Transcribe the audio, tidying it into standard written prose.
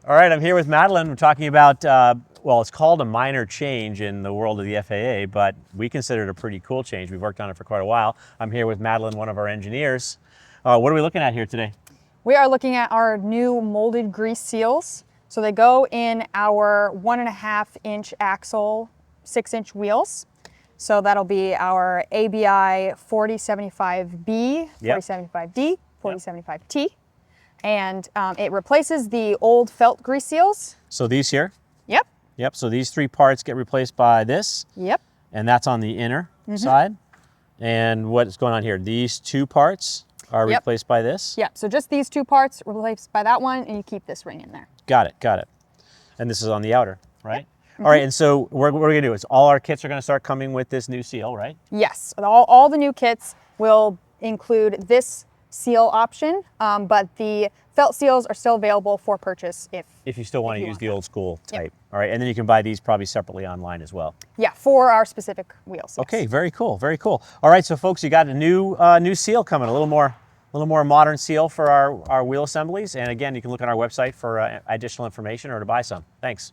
All right, I'm here with Madeline. We're talking about, well, it's called a minor change in the world of the FAA, but we consider it a pretty cool change. We've worked on it for quite a while. I'm here with Madeline, one of our engineers. What are we looking at here today? We are looking at our new molded grease seals. So they go in our 1.5-inch axle, 6-inch wheels. So that'll be our ABI 4075B, 4075D, 4075T. And it replaces the old felt grease seals. So these here? Yep. Yep, so these three parts get replaced by this. Yep. And that's on the inner side. And what's going on here? These two parts are replaced by this? Yep, so just these two parts replaced by that one, and you keep this ring in there. Got it, got it. And this is on the outer, right? All right, and so what we're gonna do is all our kits are gonna start coming with this new seal, right? Yes, all the new kits will include this seal option, but the felt seals are still available for purchase if you still want to use the old school type. All right, and then you can buy these probably separately online as well. Yeah, for our specific wheels. Yes. Okay, very cool, very cool. All right, so folks, you got a new seal coming, a little more modern seal for our wheel assemblies. And again, you can look on our website for additional information or to buy some. Thanks.